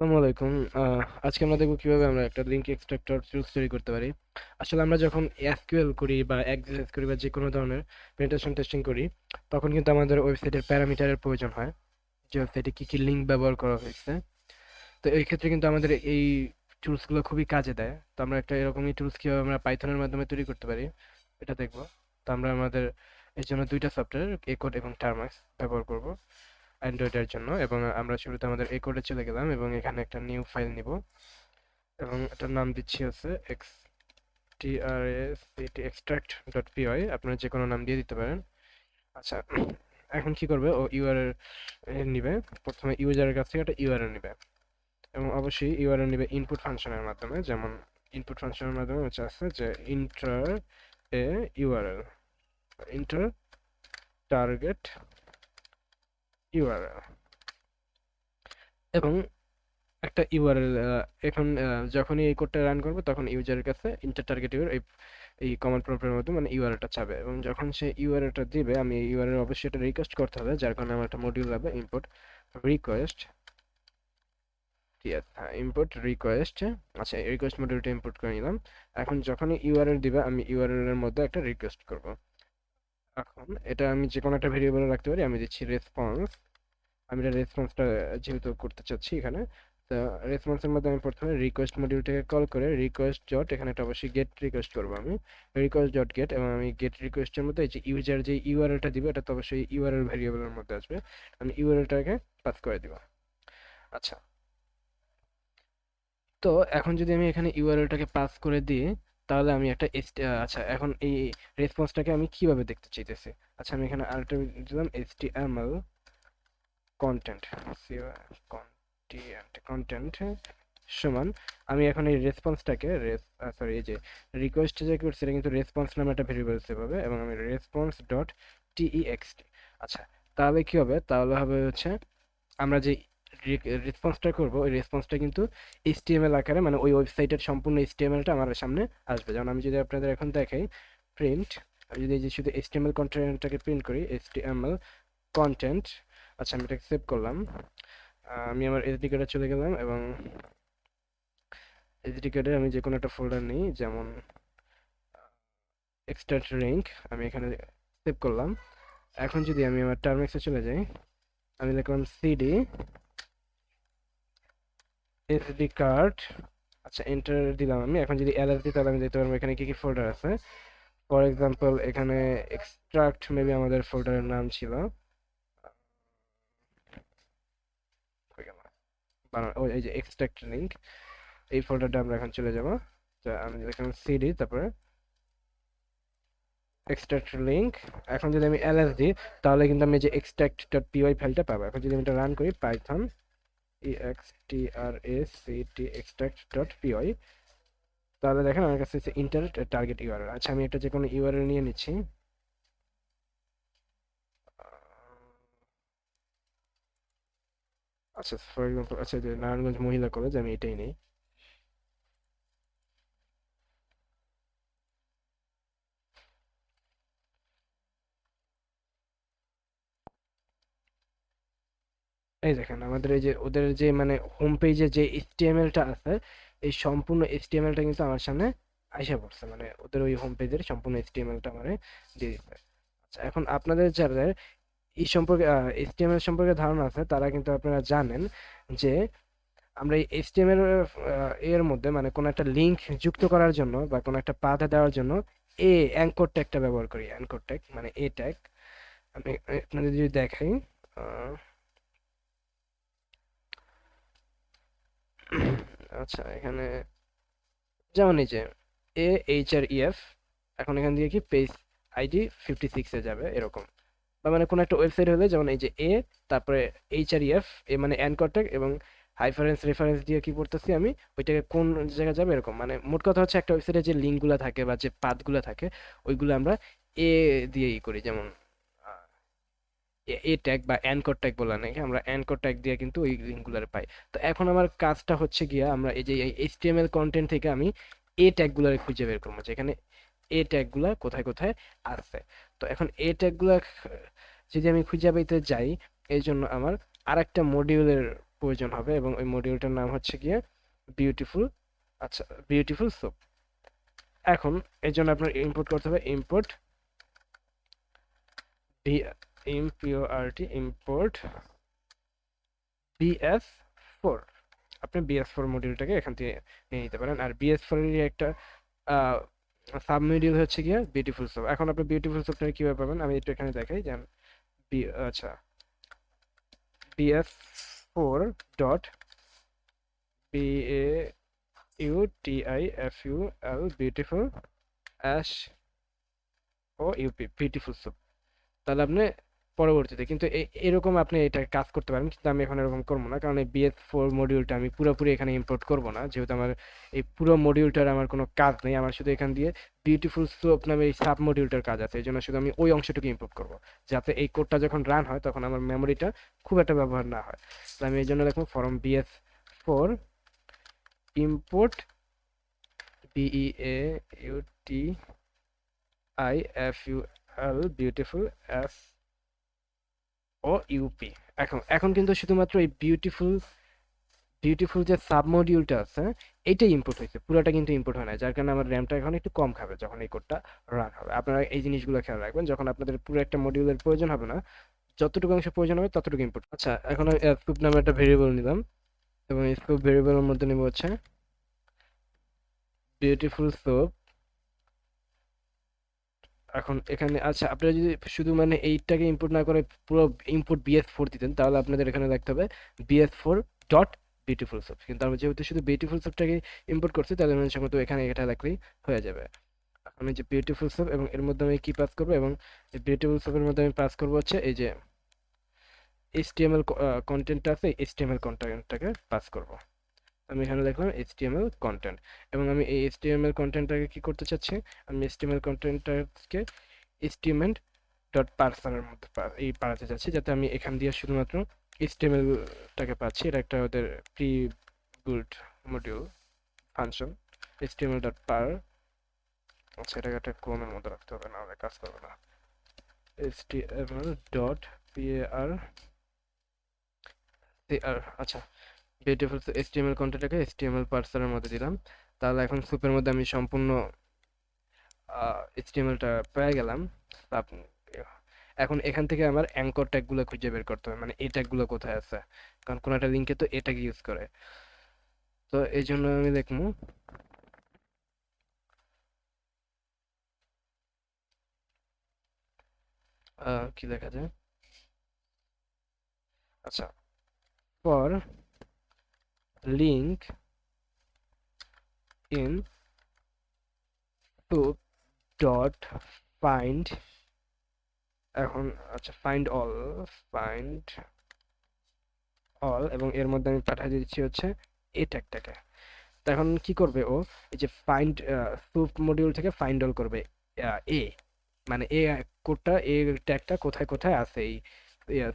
আসসালামু আলাইকুম। আজকে আমরা দেখব কিভাবে আমরা একটা লিঙ্ক এক্সট্রাক্টর টুলস তৈরি করতে পারি। আসলে আমরা যখন এসকিউএল করি বা এক্সারসাইজ করি বা যে কোনো ধরনের পেনিট্রেশন টেস্টিং করি, তখন কিন্তু আমাদের ওয়েবসাইটের প্যারামিটারের প্রয়োজন হয়, যে ওয়েবসাইটে কি কি লিঙ্ক ব্যবহার করা হয়েছে। তো এই ক্ষেত্রে কিন্তু আমাদের এই টুলসগুলো খুবই কাজে দেয়। তো আমরা একটা এরকমই টুলস কিভাবে আমরা পাইথনের মাধ্যমে তৈরি করতে পারি এটা দেখব। তো আমরা আমাদের এর জন্য দুইটা সফটওয়্যার কোড এবং টার্মাক্স ব্যবহার করব অ্যান্ড্রয়েডের জন্য। এবং আমরা শুরুতে আমাদের কোডে চলে গেলাম এবং এখানে একটা নিউ ফাইল নিব এবং এটার নাম দিচ্ছি হচ্ছে extract ডট পিওয়াই। আপনারা যে কোনো নাম দিয়ে দিতে পারেন। আচ্ছা, এখন কি করবে, ও ইউআরএল নিবে। প্রথমে ইউজারের কাছ থেকে একটা ইউআরএল নিবে এবং অবশ্যই ইউআরএল নিবে ইনপুট ফাংশনের মাধ্যমে। যেমন ইনপুট ফাংশনের মাধ্যমে হচ্ছে আছে যে ইন্টার এ ইউআরএল, ইন্টার টার্গেট ইউআরএল, এবং একটা ইউআরএল। এখন যখনই এই কোডটা রান করবে তখন ইউজারের কাছে ইন্টার টার্গেট ইউআরএল এই কমান্ড প্রম্পটের মধ্যে মানে ইউআরএলটা চাবে, এবং যখন সে ইউআরএলটা দিবে আমি এই ইউআরএল অবশ্যই এটা রিকোয়েস্ট করতে হবে, যার কারণে আমার একটা মডিউল লাগবে ইম্পোর্ট রিকোয়েস্ট। ঠিক আছে, হ্যাঁ, ইম্পোর্ট রিকোয়েস্ট। আচ্ছা, এই রিকোয়েস্ট মডিউলটা ইম্পোর্ট করে নিলাম। এখন যখনই ইউআরএল দিবে আমি ইউআরএল এর মধ্যে একটা রিকোয়েস্ট করব। এখন এটা আমি যে কোনো একটা ভেরিয়েবলে রাখতে পারি। আমি দিচ্ছি রেসপন্স। আমি এটা রেসপন্সটা যেহেতু করতে চাচ্ছি এখানে, তো রেসপন্সের মধ্যে আমি প্রথমে রিকোয়েস্ট মডিউলটাকে কল করে রিকোয়েস্ট ডট, এখানে একটা অবশ্যই গেট রিকোয়েস্ট করবো আমি, রিকোয়েস্ট ডট গেট। এবং আমি গেট রিকোয়েস্টের মধ্যে এই যে ইউজার যে ইউআরএলটা দিবে এটা তো অবশ্যই ইউআরএল ভেরিয়েবলের মধ্যে আসবে, আমি ইউআরএলটাকে পাস করে দিব। আচ্ছা, তো এখন যদি আমি এখানে ইউআরএলটাকে পাস করে দিই, তাহলে আমি একটা আচ্ছা, এখন এই রেসপন্সটাকে আমি কিভাবে দেখতে চাইতেছি। আচ্ছা, আমি এখানে আরেকটা দিলাম HTML কন্টেন্ট, কন্টেন্ট কন্টেন্ট সমান। আমি এখন এই রেসপন্সটাকে সরি, এই যে রিকোয়েস্ট যে করছি সেটা কিন্তু রেসপন্স নামে একটা ভেরিয়েবল সেভ হবে, এবং আমি রেসপন্স ডট টিএক্সটি। আচ্ছা, তাহলে কি হবে, তাহলে হবে হচ্ছে আমরা যে রেসপন্সটা করব ওই রেসপন্সটা কিন্তু এইচটিএমএল আকারে, মানে ওই ওয়েবসাইটের সম্পূর্ণ এইচটিএমএলটা আমার সামনে আসবে। যেমন আমি যদি আপনাদের এখন দেখাই প্রিন্ট, আমি যদি এই যে শুধু এইচটিএমএল কন্টেন্টটাকে প্রিন্ট করি, এইচটিএমএল কন্টেন্ট। আচ্ছা, আমি এটাকে সেভ করলাম। আমি আমার এসডি কার্ডে চলে গেলাম এবং এসডি কার্ডে আমি যে কোনো একটা ফোল্ডার নিই, যেমন এক্সট্রাক্ট লিঙ্ক, আমি এখানে সেভ করলাম। এখন যদি আমি আমার টার্মিক্সে চলে যাই, আমি লিখলাম সিডি এসডি কার্ড। আচ্ছা, এন্টার দিলাম আমি। এখন যদি এলএস দিই তাহলে আমি দেখতে পারবো এখানে কি কি ফোল্ডার আছে। ফর এক্সাম্পল এখানে এক্সট্রাক্ট মেবি আমাদের ফোল্ডারের নাম ছিল। হয়ে গেল, ওই এই যে এক্সট্রাক্ট লিঙ্ক, এই ফোল্ডারটা আমরা এখন চলে যাব। তো আমি লিখলাম সিডি, তারপরে এক্সট্রাক্ট লিঙ্ক। এখন যদি আমি এলএস দিই তাহলে কিন্তু আমি যে এক্সট্রাক্ট ডট পিওয়াই ফাইলটা পাবো। এখন যদি আমি এটা রান করি, Python extract extract dot PY, তাহলে দেখেন আমার কাছে হচ্ছে ইন্টার টার্গেট ইউআরএল। আচ্ছা, আমি এটা যে কোনো ইউআরএল নিয়ে নিচ্ছি। আচ্ছা, ফর এক্সাম্পল, আচ্ছা, যে নারায়ণগঞ্জ মহিলা কলেজ, আমি এটাই নেই। এই দেখেন আমাদের এই যে ওদের যে মানে হোম পেজে যে এইচটিএমএলটা আছে, এই সম্পূর্ণ এইচটিএমএলটা কিন্তু আমার সামনে আইসা পড়ছে, মানে ওদের ওই হোম পেজের সম্পূর্ণ এইচটিএমএলটা আমারে দিয়ে দিচ্ছে। আচ্ছা, এখন আপনাদের যারা এই সম্পর্কে এইচটিএমএল সম্পর্কে ধারণা আছে তারা কিন্তু আপনারা জানেন যে আমরা এই এইচটিএমএল এর মধ্যে মানে কোনো একটা লিংক যুক্ত করার জন্য বা কোনো একটা পাথ দেওয়ার জন্য অ্যাঙ্কর ট্যাগটা ব্যবহার করি। অ্যাঙ্কর ট্যাগ মানে ট্যাগ। আমি আপনাদের যদি দেখাই, আহ, আচ্ছা, এখানে যেমন এই যে AHREF, এখন এখান থেকে কি পেজ আইডি 56 এ যাবে এরকম। বা মানে কোনো একটা ওয়েবসাইট হলে যেমন এই যে তারপরে HREF, মানে অ্যাঙ্কর ট্যাগ এবং রেফারেন্স দিয়ে কি করতেছি আমি, ওইটাকে কোন জায়গায় যাবে এরকম। মানে মোট কথা হচ্ছে একটা ওয়েবসাইটে যে লিঙ্কগুলো থাকে বা যে পাথগুলো থাকে ওইগুলো আমরা এ দিয়ে করি। যেমন ট্যাগ বা অ্যানকর ট্যাগ বলা নাকি, আমরা অ্যানকর ট্যাগ দিয়ে কিন্তু ওই লিঙ্কগুলো পাই। তো এখন আমার কাজটা হচ্ছে গিয়া আমরা এই যে এইচটিএমএল কন্টেন্ট থেকে আমি ট্যাগগুলো খুঁজে বের করবো, যেখানে ট্যাগগুলো কোথায় কোথায় আছে। তো এখন ট্যাগগুলো যদি আমি খুঁজে পেতে যাই, এই জন্য আমার আরেকটা মডিউলের প্রয়োজন হবে এবং ওই মডিউলটার নাম হচ্ছে গিয়ে বিউটিফুল, আচ্ছা বিউটিফুল সোপ। এখন এর জন্য আপনার ইম্পোর্ট করতে হবে ইম্পোর্ট বি ইম্পিওআরটি ইম্পোর্ট BS4। আপনি BS4 মডিউলটাকে এখান থেকে নিয়ে নিতে পারেন। আর BS4 এর একটা সাব মডিউল হচ্ছে গিয়ে বিউটিফুল সোপ। এখন আপনি বিউটিফুল সোপটা কিভাবে পাবেন আমি একটু এখানে দেখাই, যেমন আচ্ছা BS4 dot BAUTIFUL beautiful SOUP beautiful soap. তাহলে আপনি পরবর্তীতে কিন্তু এরকম আপনি এটা কাজ করতে পারেন, কিন্তু আমি এখন এরকম করবো না, কারণ এই BS4 মডিউলটা আমি পুরোপুরি এখানে ইম্পোর্ট করব না, যেহেতু আমার এই পুরো মডিউলটার আমার কোনো কাজ নেই। আমার শুধু এখান দিয়ে বিউটিফুল সোপ নামে এই সাব মডিউলটার কাজ আছে, এই জন্য শুধু আমি ওই অংশটুকু ইম্পোর্ট করব, যাতে এই কোডটা যখন রান হয় তখন আমার মেমোরিটা খুব একটা ব্যবহার না হয়। তো আমি এই জন্য লিখবো form BS4 import BEAUTIFUL beautiful SOUP। এখন এখন কিন্তু শুধুমাত্র এই বিউটিফুল বিউটিফুল যে সাব মডিউলটা আছে এইটাই ইম্পোর্ট হয়েছে, পুরোটা কিন্তু ইম্পোর্ট হয় না, যার কারণে আমার র্যামটা এখন একটু কম খাবে যখন এই কোডটা রান হবে। আপনারা এই জিনিসগুলো খেয়াল রাখবেন, যখন আপনাদের পুরো একটা মডিউলের প্রয়োজন হবে না, যতটুকু অংশ প্রয়োজন হবে ততটুকু ইম্পোর্ট। আচ্ছা, এখন আমি স্কুপ নামে একটা ভেরিয়েবল নিলাম এবং এই স্কুপ ভেরিয়েবলের মধ্যে নেব হচ্ছে বিউটিফুল সোপ। এখন এখানে আচ্ছা, আপনারা যদি শুধু মানে এইটাকে ইম্পোর্ট না করে পুরো ইম্পোর্ট BS4 দিতেন, তাহলে আপনাদের এখানে দেখতে হবে BS4 ডট বিউটিফুল সোপ। কিন্তু আমি যেহেতু শুধু বিউটিফুল সোপটাকে ইম্পোর্ট করছি, তাহলে আমি সম্ভবত এখানে এটা রাখলেই হয়ে যাবে। এখন এই যে বিউটিফুল সোপ এবং এর মধ্যে আমি কি পাস করবো, এবং এই বিউটিফুল সোপের মধ্যে আমি পাস করবো হচ্ছে এই যে HTML কন্টেন্টটা আছে, HTML কন্টেন্টটাকে পাস করব। আমি এখানে দেখলাম HTML কন্টেন্ট, এবং আমি এই HTML কন্টেন্টটাকে কি করতে চাচ্ছি, আমি HTML কন্টেন্টটাকে HTML ডট পার্সারের মধ্যে এই পাঠাতে চাচ্ছি, যাতে আমি এখান দিয়ে শুধুমাত্র HTML টাকে পাচ্ছি। এটা একটা ওদের pre build module function HTML dot পার। আচ্ছা, এটাকে একটা ক্রমের মধ্যে রাখতে হবে, না হলে কাজ করবে না। HTML dot PAR। আচ্ছা, বিউটিফুল HTML কন্টেন্টটাকে HTML পার্সারের মধ্যে দিলাম। তাহলে এখন সুপের মধ্যে আমি সম্পূর্ণ HTML-টা পেয়ে গেলাম। এখন এখান থেকে আমার অ্যাঙ্কর ট্যাগগুলো খুঁজে বের করতে হবে, মানে এই ট্যাগগুলো কোথায় আছে, কারণ কোনো একটা লিঙ্কে তো এটা ইউজ করে। তো এই জন্য আমি দেখবো কি লেখা যায়। আচ্ছা, for link in to dot find. এখন আচ্ছা, ফাইন্ড অল এবং এর মধ্যে আমি পাঠিয়ে দিচ্ছি হচ্ছে এই ট্যাগটাকে। তো এখন কি করবে ও, এই যে ফাইন্ড সুপ মডিউল থেকে ফাইন্ড অল করবে এ, মানে এ কোডটা এ ট্যাগটা কোথায় কোথায় আছে এই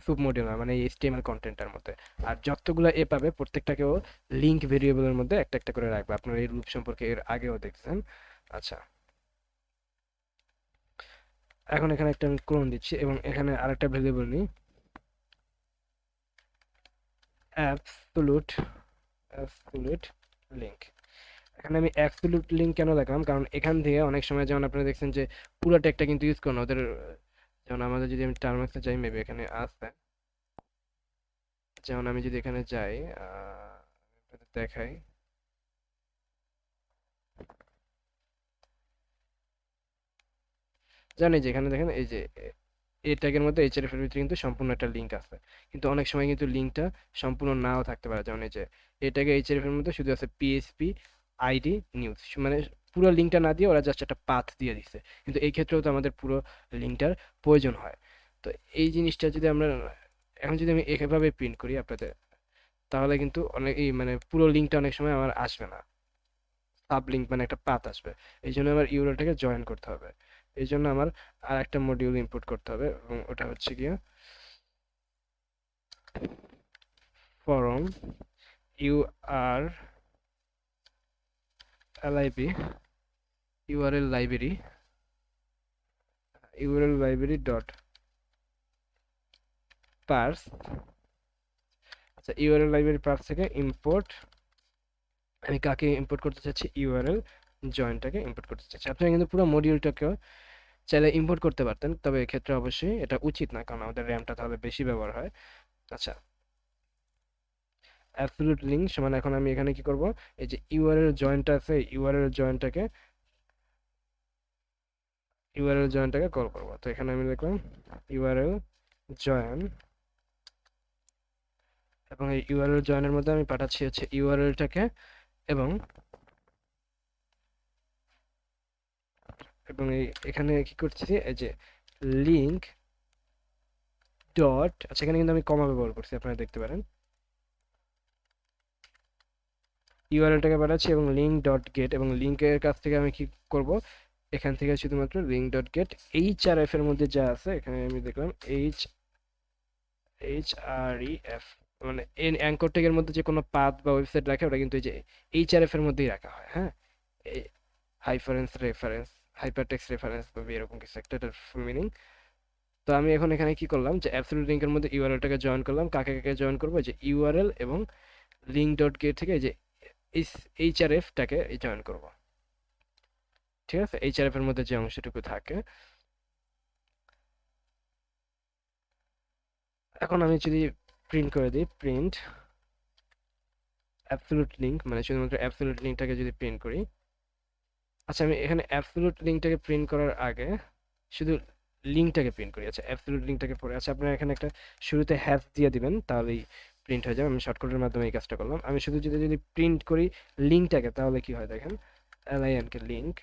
সুপ মডিউল, মানে এই HTML কন্টেন্টের মধ্যে। আর যতগুলো এ পাবে প্রত্যেকটাকে ও লিঙ্ক ভেরিয়েবলের মধ্যে একটা একটা করে রাখবে। আপনারা এই রূপ সম্পর্কে এর আগেও দেখছেন। আচ্ছা, এখন এখানে একটা আমি ক্লোন দিচ্ছি এবং এখানে আরেকটা ভেরিয়েবল নিই, অ্যাবসলুট অ্যাবসলুট লিঙ্ক। এখানে আমি অ্যাবসলিউট লিঙ্ক কেন দেখলাম, কারণ এখান থেকে অনেক সময় যেমন আপনারা দেখছেন যে পুরো ট্যাগটা কিন্তু ইউজ করেন ওদের, যেমন আমাদের যদি আমি টার্মাক্সে যাই, মেবি এখানে আছে, যেমন আমি যদি এখানে যাই দেখাই, জানি যে এখানে দেখেন এই যে এই ট্যাগের মধ্যে এইচআরএফ এর ভিতরে কিন্তু সম্পূর্ণ একটা লিঙ্ক আছে, কিন্তু অনেক সময় কিন্তু লিঙ্কটা সম্পূর্ণ নাও থাকতে পারে। যেমন এই যে এই ট্যাগে এইচআরএফ এর মধ্যে শুধু আছে PHP আইডি নিউজ, মানে পুরো লিঙ্কটা না দিয়ে ওরা জাস্ট একটা পাথ দিয়ে দিচ্ছে, কিন্তু এই ক্ষেত্রেও তো আমাদের পুরো লিঙ্কটার প্রয়োজন হয়। তো এই জিনিসটা যদি আমরা এখন যদি আমি এভাবে প্রিন্ট করি আপনাদের, তাহলে কিন্তু অনেক এই মানে পুরো লিঙ্কটা অনেক সময় আমার আসবে না, সাব লিঙ্ক মানে একটা পাথ আসবে। এই জন্য আমার ইউআরএলটাকে জয়েন করতে হবে। এই জন্য আমার আর একটা মডিউল ইম্পোর্ট করতে হবে, এবং ওটা হচ্ছে গিয়ে form URL library dot purse. আচ্ছা, ইউআরএল লাইব্রেরি পাথ থেকে ইম্পোর্ট, আমি কাকে ইম্পোর্ট করতে চাচ্ছি, ইউআরএল জয়েনটাকে ইম্পোর্ট করতে চাচ্ছি। আপনারা কিন্তু পুরো মডিউলটাকেও চাইলে ইম্পোর্ট করতে পারতেন, তবে এক্ষেত্রে অবশ্যই এটা উচিত না, কারণ আমাদের র্যামটা তাহলে বেশি ব্যবহার হয়। আচ্ছা, অ্যাবসলিউট লিঙ্ক সমান, এখন আমি এখানে কি করব, এই যে ইউআরএল জয়েন্টটা আছে, ইউআরএল জয়েন্টটাকে কল করব। তো এখানে আমি লিখলাম ইউআরএল জয়েন, এবং এই ইউআরএল জয়েনের মধ্যে আমি পাঠাচ্ছি হচ্ছে ইউআরএলটাকে, এবং এখানে কি করছি, এই যে লিঙ্ক ডট, আচ্ছা এখানে কিন্তু আমি কমা ব্যবহার করছি, আপনারা দেখতে পারেন। ইউআরএলটাকে পাঠাচ্ছি এবং লিঙ্ক ডট গেট, এবং লিঙ্কের কাছ থেকে আমি কি করব, এখান থেকে শুধুমাত্র লিঙ্ক ডট গেট এইচআরএফ এর মধ্যে যা আছে, এখানে আমি দেখলাম এইচআরইএফ, মানে অ্যাঙ্কর ট্যাগের মধ্যে যে কোনো পাথ বা ওয়েবসাইট রাখে ওটা কিন্তু এই যে এইচআরএফ এর মধ্যেই রাখা হয়, হ্যাঁ। রেফারেন্স, হাইপারটেক্সট রেফারেন্স বা এরকম কিছু একটা, এটার ফুল মিনিং। তো আমি এখন এখানে কি করলাম, যে অ্যাবসলিউট লিঙ্কের মধ্যে ইউআরএলটাকে জয়েন করলাম, কাকে কাকে জয়েন করবো, যে ইউআরএল এবং লিঙ্ক ডট গেট থেকে এই যে এইচআরএফটাকে জয়েন করব। ঠিক আছে, এইচআরএফ এর মধ্যে যে অংশটুকু থাকে। এখন আমি যদি প্রিন্ট করে দিই, প্রিন্ট অ্যাবসলিউট লিঙ্ক, মানে শুধুমাত্র অ্যাবসলিউট লিঙ্কটাকে যদি প্রিন্ট করি। আচ্ছা, আমি এখানে অ্যাবসলিউট লিঙ্কটাকে প্রিন্ট করার আগে শুধু লিঙ্কটাকে প্রিন্ট করি। আচ্ছা, অ্যাবসলিউট লিঙ্কটাকে পরে, আচ্ছা আপনারা এখানে একটা শুরুতে হ্যাশ দিয়ে দিবেন, তাহলেই প্রিন্ট হয়ে যাবে। আমি শর্টকাটের মাধ্যমে এই কাজটা করলাম। আমি শুধু যদি প্রিন্ট করি লিঙ্কটাকে, তাহলে কি হয় দেখেন, এলআইএনকে লিঙ্ক,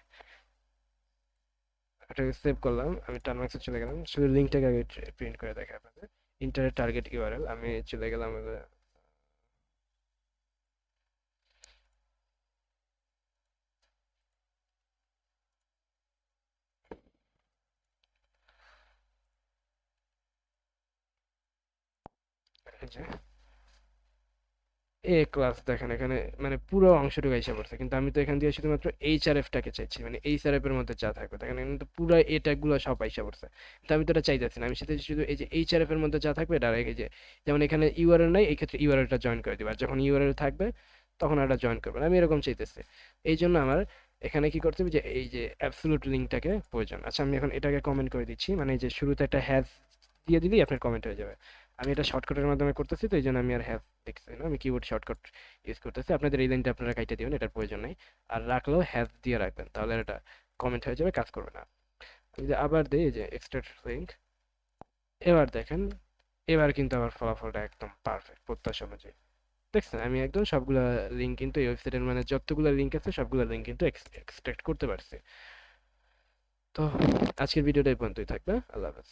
এটাকে সেভ করলাম, আমি টার্মাক্সে চলে গেলাম, শুধু লিঙ্কটাকে আগে প্রিন্ট করে দেখে আপনাদের। ইন্টারের টার্গেট ইউআরএল, আমি চলে গেলাম এই যে এ ক্লাস, দেখেন এখানে মানে পুরো অংশটুকু এসে পড়ছে, কিন্তু আমি তো এখান দিয়ে শুধুমাত্র এইচআরএফটাকে চাইছি, মানে এইচআরএফ এর মধ্যে যা থাকবে দেখেন, কিন্তু পুরো এ ট্যাগগুলো সব এসে পড়ছে, কিন্তু আমি তো এটা চাইতেছি না। আমি সাথে শুধু এই যে এইচআরএফ এর মধ্যে যা থাকবে এটা, এই যে যেমন এখানে ইউআরএল নাই, এই ক্ষেত্রে ইউআরএলটা জয়েন করে দিবা, আর যখন ইউআরএল থাকবে তখন এটা জয়েন করবে না, আমি এরকম চাইতেছি। এই জন্য আমার এখানে কি করতে হবে, যে এই যে অ্যাবসলিউট লিঙ্কটাকে প্রয়োজন। আচ্ছা, আমি এখন এটাকে কমেন্ট করে দিচ্ছি, মানে এই যে শুরুতে একটা হ্যাজ দিয়ে দিলেই আপনার কমেন্ট হয়ে যাবে। আমি এটা শর্টকাটের মাধ্যমে করতেছি, তো এই জন্য আমি আর হ্যাভ লিখছি না, আমি কিবোর্ড শর্টকাট ইউজ করতেছি। আপনাদের এই লাইনটা আপনারা কাইটে দিবেন, এটার প্রয়োজন নেই। আর রাখলেও হ্যাভ দিয়ে রাখবেন, তাহলে এটা কমেন্ট হয়ে যাবে, কাজ করবে না। আমি যে আবার দিই, এই যে এক্সট্রাক্ট লিঙ্ক, এবার দেখেন, এবার কিন্তু আমার ফলাফলটা একদম পারফেক্ট প্রত্যাশা অনুযায়ী। দেখছেন, আমি একদম সবগুলা লিঙ্ক কিন্তু এই ওয়েবসাইটের, মানে যতগুলো লিঙ্ক আছে সবগুলো লিঙ্ক কিন্তু এক্সট্রাক্ট করতে পারছি। তো আজকের ভিডিওটা এই পর্যন্তই থাকবে, আল্লাহ হাফেজ।